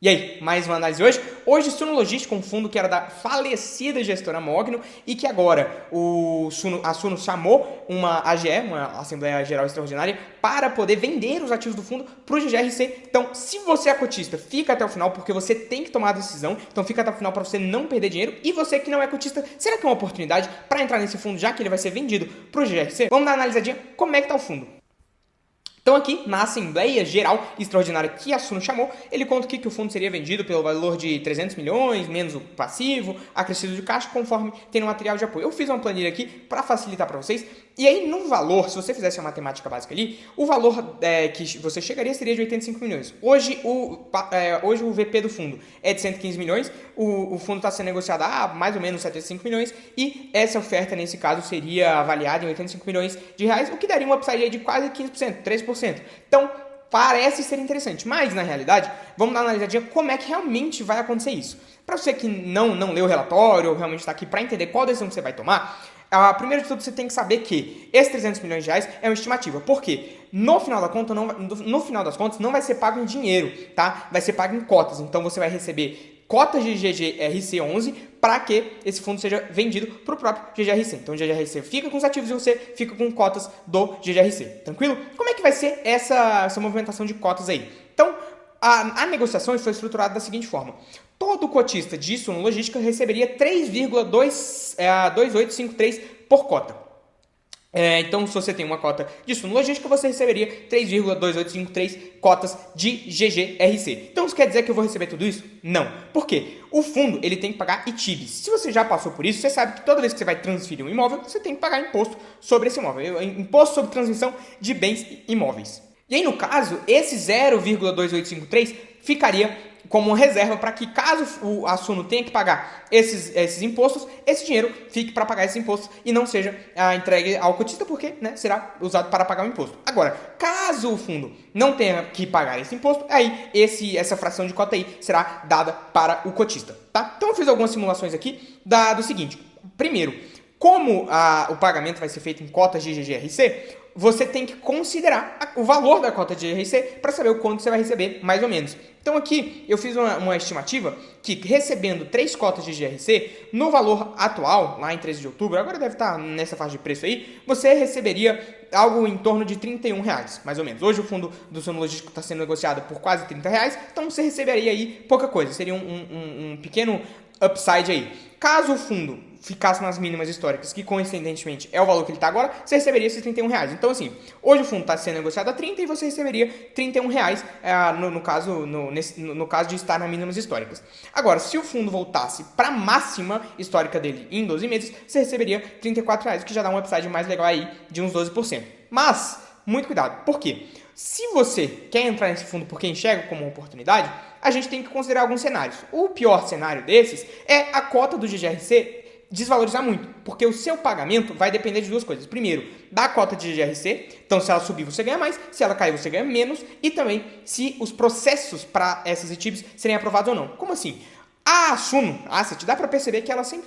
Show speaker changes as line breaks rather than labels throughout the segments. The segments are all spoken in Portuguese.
E aí, mais uma análise hoje? Hoje, Suno Logística, um fundo que era da falecida gestora Mogno e que agora a Suno chamou uma AGE, uma Assembleia Geral Extraordinária, para poder vender os ativos do fundo para o GGRC. Então, se você é cotista, fica até o final, porque você tem que tomar a decisão. Então, fica até o final para você não perder dinheiro. E você que não é cotista, será que é uma oportunidade para entrar nesse fundo, já que ele vai ser vendido para o GGRC? Vamos dar uma analisadinha como é que está o fundo. Então aqui, na Assembleia Geral Extraordinária que a Suno chamou, ele conta aqui que o fundo seria vendido pelo valor de 300 milhões, menos o passivo, acrescido de caixa, conforme tem no material de apoio. Eu fiz uma planilha aqui para facilitar para vocês. E aí, no valor, se você fizesse a matemática básica ali, o valor que você chegaria seria de 85 milhões. Hoje o VP do fundo é de 115 milhões, o fundo está sendo negociado a mais ou menos 75 milhões, e essa oferta, nesse caso, seria avaliada em 85 milhões de reais, o que daria uma upside de quase 15%, 3%. Então, parece ser interessante, mas na realidade, vamos dar uma analisadinha como é que realmente vai acontecer isso. Para você que não leu o relatório ou realmente está aqui para entender qual decisão que você vai tomar, primeiro de tudo você tem que saber que esses 300 milhões de reais é uma estimativa. Por quê? No final das contas não vai ser pago em dinheiro, tá? Vai ser pago em cotas. Então você vai receber cotas de GGRC11 para que esse fundo seja vendido para o próprio GGRC. Então o GGRC fica com os ativos e você fica com cotas do GGRC. Tranquilo? Como é que vai ser essa movimentação de cotas aí? Então, a negociação foi estruturada da seguinte forma. Todo cotista de Suno Logística receberia 3,2853 por cota. Então, se você tem uma cota de Suno Logística, você receberia 3,2853 cotas de GGRC. Então, isso quer dizer que eu vou receber tudo isso? Não. Por quê? O fundo ele tem que pagar ITBs. Se você já passou por isso, você sabe que toda vez que você vai transferir um imóvel, você tem que pagar imposto sobre esse imóvel. Imposto sobre transmissão de bens imóveis. E aí, no caso, esse 0,2853 ficaria como reserva para que, caso a Suno tenha que pagar esses impostos, esse dinheiro fique para pagar esses impostos e não seja entregue ao cotista, porque será usado para pagar o imposto. Agora, caso o fundo não tenha que pagar esse imposto, aí essa fração de cota aí será dada para o cotista. Tá? Então eu fiz algumas simulações aqui do seguinte. Primeiro, como o pagamento vai ser feito em cotas de GGRC, você tem que considerar o valor da cota de GRC para saber o quanto você vai receber, mais ou menos. Então aqui eu fiz uma estimativa que, recebendo 3 cotas de GRC, no valor atual, lá em 13 de outubro, agora deve estar nessa faixa de preço aí, você receberia algo em torno de R$31, mais ou menos. Hoje o fundo do Suno Logístico está sendo negociado por quase R$30, então você receberia aí pouca coisa, seria um pequeno upside aí. Caso o fundo ficasse nas mínimas históricas, que coincidentemente é o valor que ele está agora, você receberia esses R$31. Então, assim, hoje o fundo está sendo negociado a 30 e você receberia R$31 no caso de estar nas mínimas históricas. Agora, se o fundo voltasse para a máxima histórica dele em 12 meses, você receberia R$34, o que já dá um upside mais legal aí de uns 12%. Mas, muito cuidado. Por quê? Se você quer entrar nesse fundo porque enxerga como uma oportunidade, a gente tem que considerar alguns cenários. O pior cenário desses é a cota do GGRC desvalorizar muito, porque o seu pagamento vai depender de duas coisas. Primeiro, da cota de GGRC, então se ela subir você ganha mais, se ela cair você ganha menos, e também se os processos para essas ITBs serem aprovados ou não. Como assim? A Suno Asset, dá para perceber que ela sempre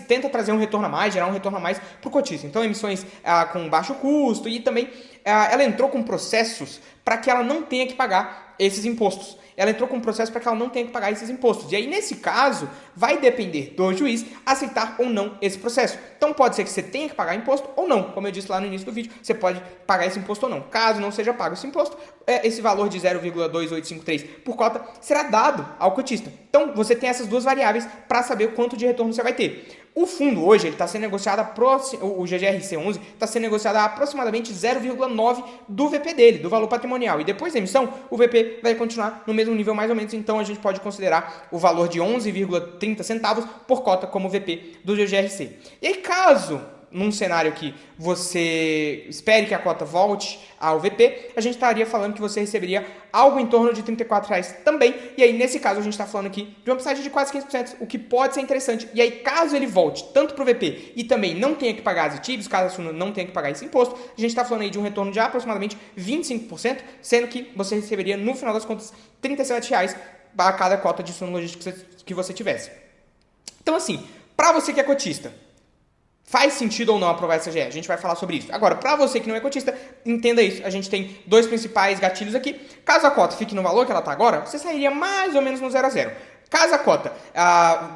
tenta trazer um retorno a mais, gerar um retorno a mais para o cotista. Então, emissões com baixo custo e também ela entrou com processos para que ela não tenha que pagar esses impostos. Ela entrou com um processo para que ela não tenha que pagar esses impostos. E aí, nesse caso, vai depender do juiz aceitar ou não esse processo. Então, pode ser que você tenha que pagar imposto ou não. Como eu disse lá no início do vídeo, você pode pagar esse imposto ou não. Caso não seja pago esse imposto, esse valor de 0,2853 por cota será dado ao cotista. Então, você tem essas duas variáveis para saber quanto de retorno você vai ter. O fundo hoje está sendo negociado, o GGRC11 está sendo negociado a aproximadamente 0,9 do VP dele, do valor patrimonial. E depois da emissão, o VP vai continuar no mesmo nível mais ou menos, então a gente pode considerar o valor de 11,30 centavos por cota como VP do GGRC. E aí, caso num cenário que você espere que a cota volte ao VP, a gente estaria falando que você receberia algo em torno de R$34 também, e aí nesse caso a gente está falando aqui de uma upside de quase 15%, o que pode ser interessante. E aí, caso ele volte tanto para o VP e também não tenha que pagar as ITBs, caso a Suno não tenha que pagar esse imposto, a gente está falando aí de um retorno de aproximadamente 25%, sendo que você receberia, no final das contas, R$37 a cada cota de Suno Logística que você tivesse. Então, assim, para você que é cotista, Faz sentido ou não aprovar essa GE? A gente vai falar sobre isso. Agora, para você que não é cotista, entenda isso. A gente tem dois principais gatilhos aqui. Caso a cota fique no valor que ela está agora, você sairia mais ou menos no 0 a 0. Caso a cota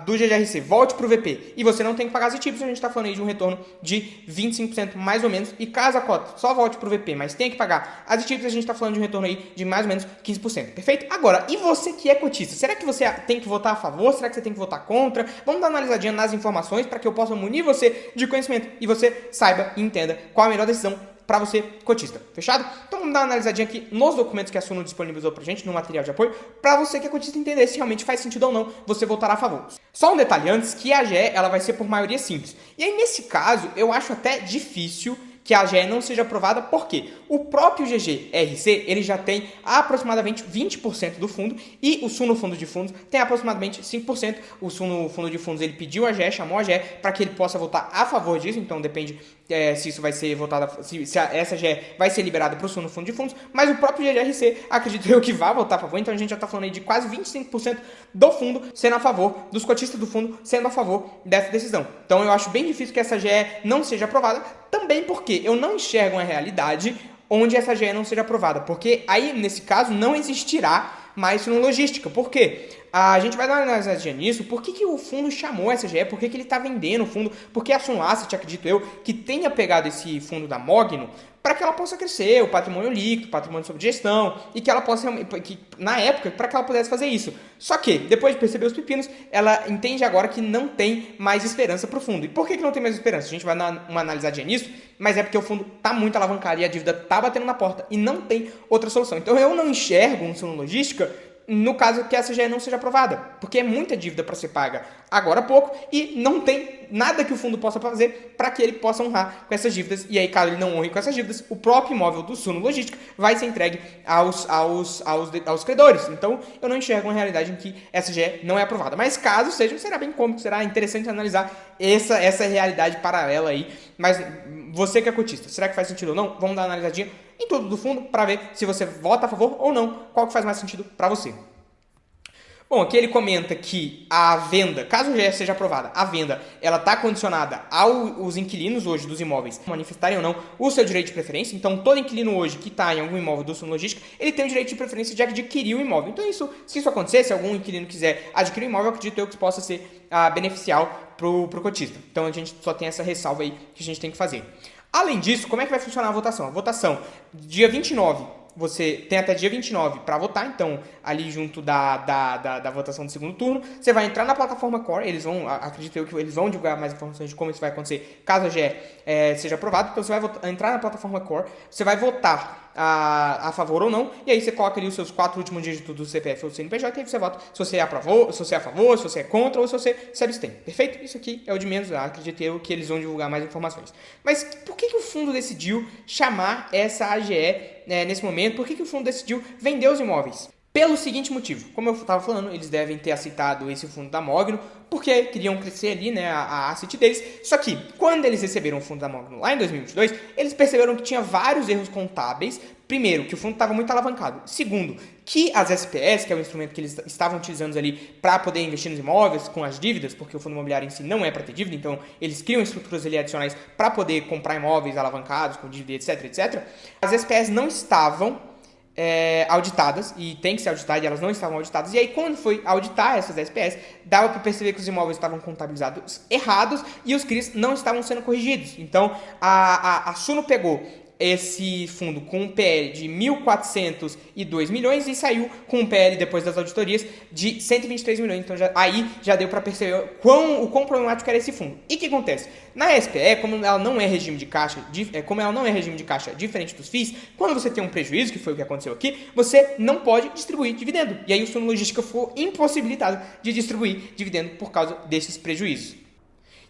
do GGRC volte para o VP e você não tem que pagar as ITIPs, a gente está falando aí de um retorno de 25% mais ou menos. E caso a cota só volte para o VP, mas tenha que pagar as ITIPs, a gente está falando de um retorno aí de mais ou menos 15%. Perfeito? Agora, e você que é cotista? Será que você tem que votar a favor? Será que você tem que votar contra? Vamos dar uma analisadinha nas informações para que eu possa munir você de conhecimento e você saiba e entenda qual a melhor decisão para você, cotista. Fechado? Então vamos dar uma analisadinha aqui nos documentos que a Suno disponibilizou pra gente, no material de apoio, para você que é cotista entender se realmente faz sentido ou não você votar a favor. Só um detalhe antes, que a GE ela vai ser por maioria simples. E aí nesse caso, eu acho até difícil que a GE não seja aprovada, porque o próprio GGRC ele já tem aproximadamente 20% do fundo e o Suno Fundo de Fundos tem aproximadamente 5%. O Suno Fundo de Fundos ele pediu a GE, chamou a GE para que ele possa votar a favor disso, então depende se isso vai ser votado, se essa GE vai ser liberada para o Suno Fundo de Fundos, mas o próprio GGRC acredito eu que vai votar a favor, então a gente já está falando aí de quase 25% do fundo sendo a favor, dos cotistas do fundo sendo a favor dessa decisão. Então eu acho bem difícil que essa GE não seja aprovada, também porque eu não enxergo uma realidade onde essa GE não seja aprovada, porque aí, nesse caso, não existirá mais Suno Logística. Por quê? A gente vai dar uma analisadinha nisso, por que o fundo chamou essa GE, por que ele está vendendo o fundo, porque a Suno Asset, acredito eu, que tenha pegado esse fundo da Mogno para que ela possa crescer, o patrimônio líquido, o patrimônio sob gestão, e que ela possa, na época, para que ela pudesse fazer isso. Só que, depois de perceber os pepinos, ela entende agora que não tem mais esperança para o fundo. E por que não tem mais esperança? A gente vai dar uma analisadinha nisso, mas é porque o fundo está muito alavancado e a dívida está batendo na porta e não tem outra solução. Então eu não enxergo um Suno Logística no caso que essa GE não seja aprovada, porque é muita dívida para ser paga agora há pouco e não tem nada que o fundo possa fazer para que ele possa honrar com essas dívidas. E aí, caso ele não honre com essas dívidas, o próprio imóvel do Suno Logística vai ser entregue aos credores. Então, eu não enxergo uma realidade em que essa GE não é aprovada. Mas caso seja, será bem cômico, será interessante analisar essa realidade paralela aí. Mas você que é cotista, será que faz sentido ou não? Vamos dar uma analisadinha em tudo do fundo para ver se você vota a favor ou não, qual que faz mais sentido para você. Bom, aqui ele comenta que a venda, caso já seja aprovada, a venda, ela está condicionada aos inquilinos hoje dos imóveis manifestarem ou não o seu direito de preferência. Então, todo inquilino hoje que está em algum imóvel do Suno Logística, ele tem o direito de preferência de adquirir o imóvel. Então, se isso acontecer, se algum inquilino quiser adquirir o imóvel, eu acredito eu que possa ser beneficial para o cotista. Então, a gente só tem essa ressalva aí que a gente tem que fazer. Além disso, como é que vai funcionar a votação? A votação, dia 29, você tem até dia 29 para votar, então ali junto da votação do segundo turno, você vai entrar na plataforma Core, acredito eu que eles vão divulgar mais informações de como isso vai acontecer, caso a GE seja aprovado. Então você vai entrar na plataforma Core, você vai votar a favor ou não, e aí você coloca ali os seus 4 últimos dígitos do CPF ou do CNPJ, e aí você vota se você é a favor, se você é a favor, se você é contra ou se você se abstém. Perfeito? Isso aqui é o de menos, acredito eu que eles vão divulgar mais informações. Mas por que o fundo decidiu chamar essa AGE nesse momento? Por que o fundo decidiu vender os imóveis? Pelo seguinte motivo, como eu estava falando, eles devem ter aceitado esse fundo da Mogno, porque queriam crescer ali, né, a asset deles. Só que, quando eles receberam o fundo da Mogno lá em 2022, eles perceberam que tinha vários erros contábeis. Primeiro, que o fundo estava muito alavancado. Segundo, que as SPS, que é o instrumento que eles estavam utilizando ali para poder investir nos imóveis com as dívidas, porque o fundo imobiliário em si não é para ter dívida, então eles criam estruturas ali adicionais para poder comprar imóveis alavancados com dívida, etc, etc. As SPS não estavam auditadas, e tem que ser auditada, e elas não estavam auditadas, e aí quando foi auditar essas SPS, dava para perceber que os imóveis estavam contabilizados errados e os CRIs não estavam sendo corrigidos. Então a Suno pegou esse fundo com um PL de 1.402 milhões e saiu com um PL depois das auditorias de 123 milhões. Então aí já deu para perceber o quão problemático era esse fundo. E o que acontece? Na SPE, como ela não é regime de caixa, diferente dos FIIs, quando você tem um prejuízo, que foi o que aconteceu aqui, você não pode distribuir dividendo. E aí o Suno Logística foi impossibilitado de distribuir dividendo por causa desses prejuízos.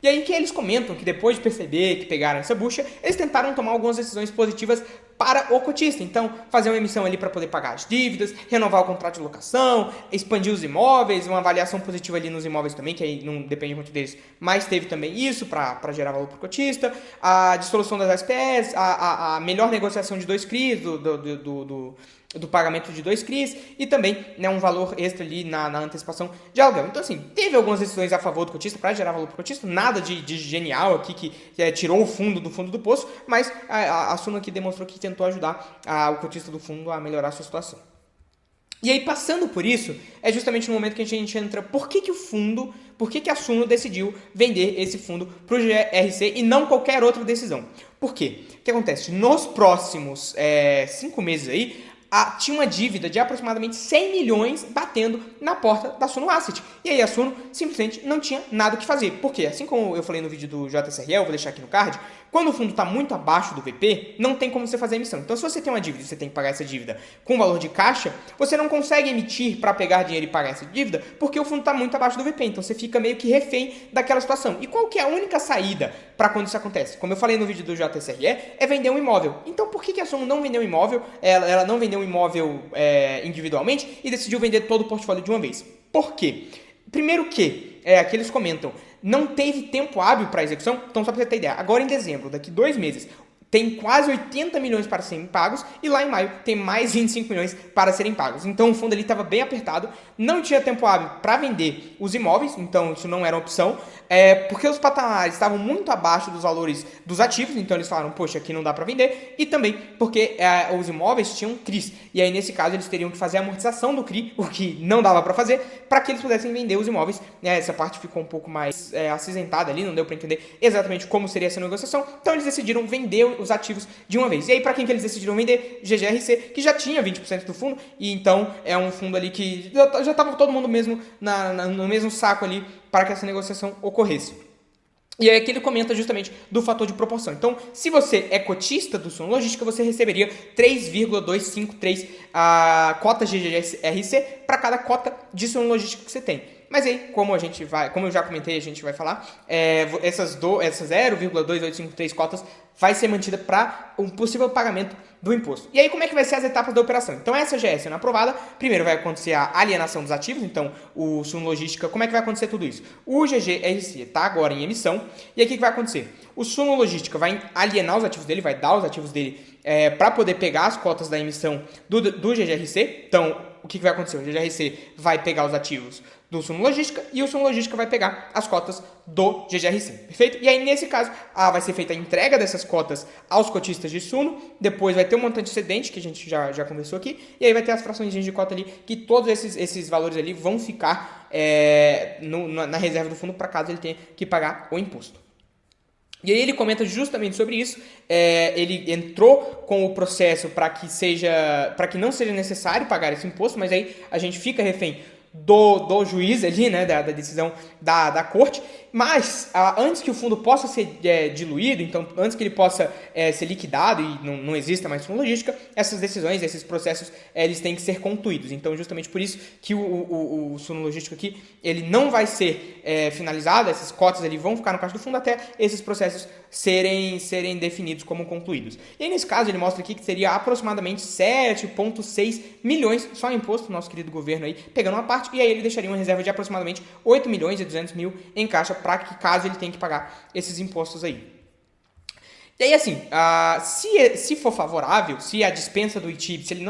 E aí que eles comentam que depois de perceber que pegaram essa bucha, eles tentaram tomar algumas decisões positivas para o cotista. Então, fazer uma emissão ali para poder pagar as dívidas, renovar o contrato de locação, expandir os imóveis, uma avaliação positiva ali nos imóveis também, que aí não depende muito deles, mas teve também isso para gerar valor para o cotista, a dissolução das SPS, a melhor negociação de 2 CRIs do pagamento de 2 CRIs e também, né, um valor extra ali na antecipação de aluguel. Então, assim, teve algumas decisões a favor do cotista para gerar valor para o cotista, nada de genial aqui que tirou o fundo do poço, mas a Suno aqui demonstrou que tentou ajudar o cotista do fundo a melhorar a sua situação. E aí, passando por isso, é justamente no momento que a gente entra, por que a Suno decidiu vender esse fundo para o GRC e não qualquer outra decisão? Por quê? O que acontece? Nos próximos 5 meses aí, tinha uma dívida de aproximadamente 100 milhões batendo na porta da Suno Asset. E aí a Suno simplesmente não tinha nada o que fazer. Por quê? Assim como eu falei no vídeo do JSRL, eu vou deixar aqui no card, quando o fundo está muito abaixo do VP, não tem como você fazer emissão. Então, se você tem uma dívida e você tem que pagar essa dívida com valor de caixa, você não consegue emitir para pegar dinheiro e pagar essa dívida, porque o fundo está muito abaixo do VP. Então, você fica meio que refém daquela situação. E qual que é a única saída para quando isso acontece? Como eu falei no vídeo do JSRE, é vender um imóvel. Então, por que a Suno não vendeu um imóvel? Ela não vendeu um imóvel individualmente e decidiu vender todo o portfólio de uma vez. Por quê? Primeiro que, aqui eles comentam, não teve tempo hábil para execução. Então, só para você ter ideia, agora em dezembro, daqui 2 meses, tem quase 80 milhões para serem pagos e lá em maio tem mais 25 milhões para serem pagos. Então o fundo ali estava bem apertado, não tinha tempo hábil para vender os imóveis, então isso não era uma opção, porque os patamares estavam muito abaixo dos valores dos ativos, então eles falaram, poxa, aqui não dá para vender, e também porque os imóveis tinham CRIs, e aí nesse caso eles teriam que fazer a amortização do CRI, o que não dava para fazer, para que eles pudessem vender os imóveis. Essa parte ficou um pouco mais acinzentada ali, não deu para entender exatamente como seria essa negociação, então eles decidiram vender os ativos de uma vez. E aí, para quem que eles decidiram vender? GGRC, que já tinha 20% do fundo, e então é um fundo ali que já estava todo mundo mesmo no mesmo saco ali para que essa negociação ocorresse. E aí aqui ele comenta justamente do fator de proporção. Então, se você é cotista do Suno Logística, você receberia 3,253 cotas de GGRC para cada cota de Suno Logística que você tem. Mas aí, como eu já comentei, a gente vai falar, essas 0,2853 cotas vai ser mantida para um possível pagamento do imposto. E aí, como é que vai ser as etapas da operação? Então, essa GS sendo aprovada, primeiro vai acontecer a alienação dos ativos, então, o Suno Logística, como é que vai acontecer tudo isso? O GGRC está agora em emissão, e aí o que vai acontecer? O Suno Logística vai alienar os ativos dele, vai dar os ativos dele para poder pegar as cotas da emissão do GGRC. Então, o que vai acontecer? O GGRC vai pegar os ativos do Suno Logística e o Suno Logística vai pegar as cotas do GGRC, perfeito? E aí, nesse caso, vai ser feita a entrega dessas cotas aos cotistas de Suno, depois vai ter um montante excedente, que a gente já conversou aqui, e aí vai ter as frações de cota ali, que todos esses valores ali vão ficar na reserva do fundo para caso ele tenha que pagar o imposto. E aí ele comenta justamente sobre isso, ele entrou com o processo para que não seja necessário pagar esse imposto, mas aí a gente fica refém do juiz ali, né, da decisão da corte, mas antes que o fundo possa ser diluído, então antes que ele possa ser liquidado e não exista mais Suno Logística, essas decisões, esses processos, eles têm que ser concluídos. Então justamente por isso que o Suno Logística aqui, ele não vai ser finalizado, essas cotas ali vão ficar no caixa do fundo até esses processos serem definidos como concluídos. E aí nesse caso ele mostra aqui que seria aproximadamente 7,6 milhões só em imposto, nosso querido governo aí, pegando uma parte, e aí ele deixaria uma reserva de aproximadamente 8 milhões e 200 mil em caixa para que caso ele tenha que pagar esses impostos aí. E aí assim, se for favorável, se a dispensa do ITIB, se ele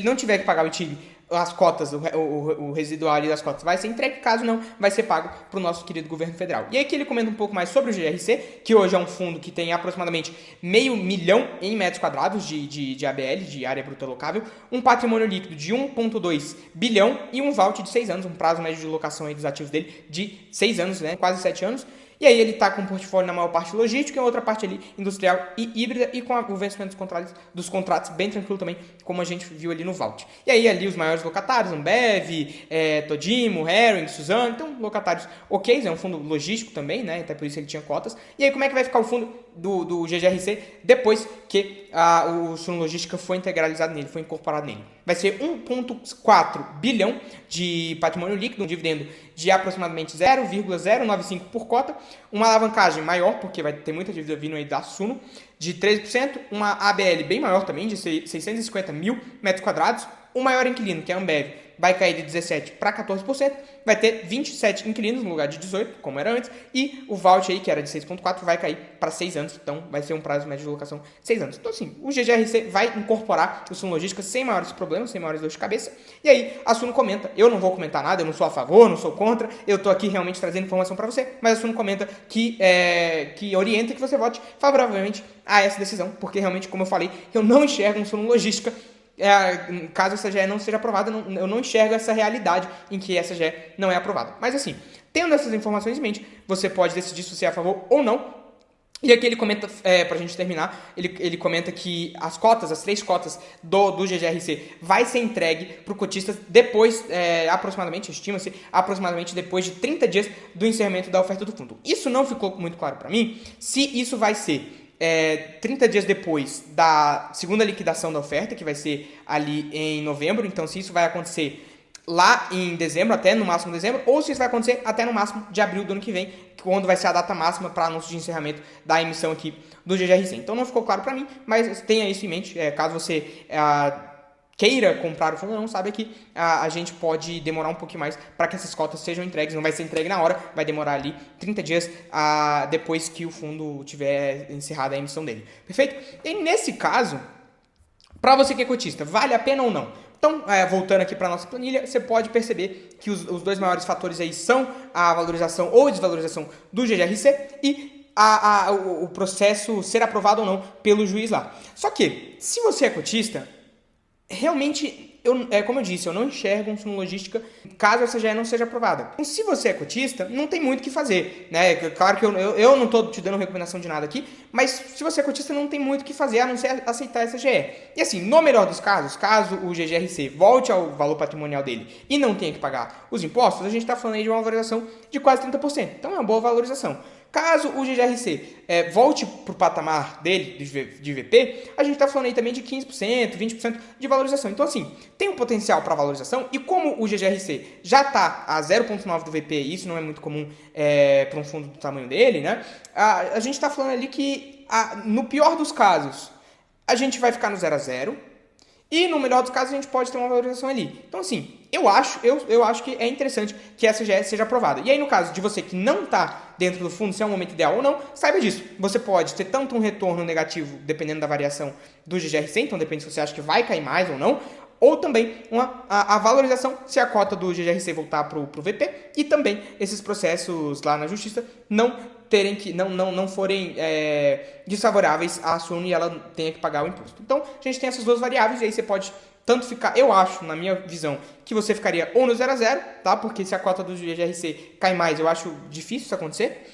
não tiver que pagar o ITIB, as cotas, o residual ali das cotas vai ser entregue, caso não, vai ser pago para o nosso querido governo federal. E aqui ele comenta um pouco mais sobre o GRC, que hoje é um fundo que tem aproximadamente 500 milhões em metros quadrados de ABL, de área bruta locável, um patrimônio líquido de 1,2 bilhão e um vault de 6 anos, um prazo médio de locação aí dos ativos dele de 6 anos, né, quase 7 anos. E aí ele está com um portfólio na maior parte logístico e a outra parte ali industrial e híbrida e com o vencimento dos contratos bem tranquilo também, como a gente viu ali no Vault. E aí ali os maiores locatários, Ambev, Todimo, Hering, Suzano, então locatários ok, é um fundo logístico também, né, até por isso ele tinha cotas. E aí como é que vai ficar o fundo do GGRC depois que o Suno Logística foi integralizado nele, foi incorporado nele? Vai ser 1,4 bilhão de patrimônio líquido, um dividendo de aproximadamente 0,095 por cota, uma alavancagem maior, porque vai ter muita dívida vindo aí da Suno, de 13%, uma ABL bem maior também, de 650 mil metros quadrados, o maior inquilino, que é a Ambev, vai cair de 17% para 14%, vai ter 27 inquilinos no lugar de 18, como era antes, e o voucher aí, que era de 6,4, vai cair para 6 anos, então vai ser um prazo médio de locação 6 anos. Então assim, o GGRC vai incorporar o Suno Logística sem maiores problemas, sem maiores dores de cabeça, e aí a Suno comenta, eu não vou comentar nada, eu não sou a favor, não sou contra, eu tô aqui realmente trazendo informação para você, mas a Suno comenta que orienta que você vote favoravelmente a essa decisão, porque realmente, como eu falei, eu não enxergo um Suno Logística, caso essa GE não seja aprovada, eu não enxergo essa realidade em que essa GE não é aprovada. Mas assim, tendo essas informações em mente, você pode decidir se você é a favor ou não. E aqui ele comenta, pra gente terminar, ele comenta que as 3 cotas do GGRC vai ser entregue pro cotista depois, aproximadamente, estima-se, aproximadamente depois de 30 dias do encerramento da oferta do fundo. Isso não ficou muito claro para mim, se isso vai ser 30 dias depois da segunda liquidação da oferta, que vai ser ali em novembro, então se isso vai acontecer lá em dezembro, até no máximo dezembro, ou se isso vai acontecer até no máximo de abril do ano que vem, quando vai ser a data máxima para anúncio de encerramento da emissão aqui do GGRC. Então não ficou claro para mim, mas tenha isso em mente, caso você queira comprar o fundo, não sabe que a gente pode demorar um pouquinho mais para que essas cotas sejam entregues, não vai ser entregue na hora, vai demorar ali 30 dias depois que o fundo tiver encerrado a emissão dele. Perfeito? E nesse caso, para você que é cotista, vale a pena ou não? Então, voltando aqui para a nossa planilha, você pode perceber que os 2 maiores fatores aí são a valorização ou desvalorização do GGRC e o processo ser aprovado ou não pelo juiz lá. Só que, se você é cotista, realmente, como eu disse, eu não enxergo um Suno Logística caso essa GE não seja aprovada. Então, se você é cotista, não tem muito o que fazer, né? Claro que eu não estou te dando recomendação de nada aqui, mas se você é cotista, não tem muito o que fazer a não ser aceitar essa GE. E assim, no melhor dos casos, caso o GGRC volte ao valor patrimonial dele e não tenha que pagar os impostos, a gente está falando aí de uma valorização de quase 30%. Então é uma boa valorização. Caso o GGRC volte para o patamar dele, de VP, a gente está falando aí também de 15%, 20% de valorização. Então, assim, tem um potencial para valorização e como o GGRC já está a 0,9 do VP, e isso não é muito comum para um fundo do tamanho dele, né? A gente está falando ali que, no pior dos casos, a gente vai ficar no 0 a 0 e no melhor dos casos a gente pode ter uma valorização ali. Então, assim, eu acho que é interessante que essa GE seja aprovada. E aí, no caso de você que não está dentro do fundo, se é um momento ideal ou não, saiba disso. Você pode ter tanto um retorno negativo, dependendo da variação do GGRC, então depende se você acha que vai cair mais ou também a valorização se a cota do GGRC voltar para o VP, e também esses processos lá na justiça não forem desfavoráveis à Suno e ela tenha que pagar o imposto. Então, a gente tem essas 2 variáveis e aí você pode tanto ficar, eu acho, na minha visão, que você ficaria ou no 0 a 0, tá? Porque se a cota do GGRC cai mais, eu acho difícil isso acontecer.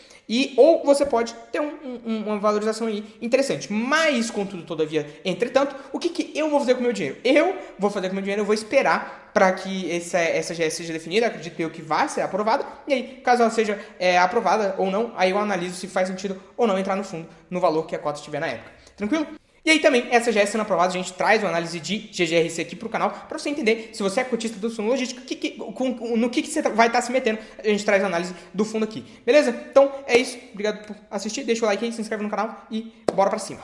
Ou você pode ter uma valorização aí interessante. Mas, contudo, todavia, entretanto, o que eu vou fazer com o meu dinheiro? Eu vou esperar para que essa GE seja definida, acredito eu que vai ser aprovada, e aí, caso ela seja aprovada ou não, aí eu analiso se faz sentido ou não entrar no fundo, no valor que a cota estiver na época. Tranquilo? E aí também, essa GE sendo aprovada, a gente traz uma análise de GGRC aqui pro canal, para você entender se você é cotista do Suno Logística, no que você vai estar se metendo, a gente traz a análise do fundo aqui. Beleza? Então, é isso. Obrigado por assistir, deixa o like aí, se inscreve no canal e bora pra cima.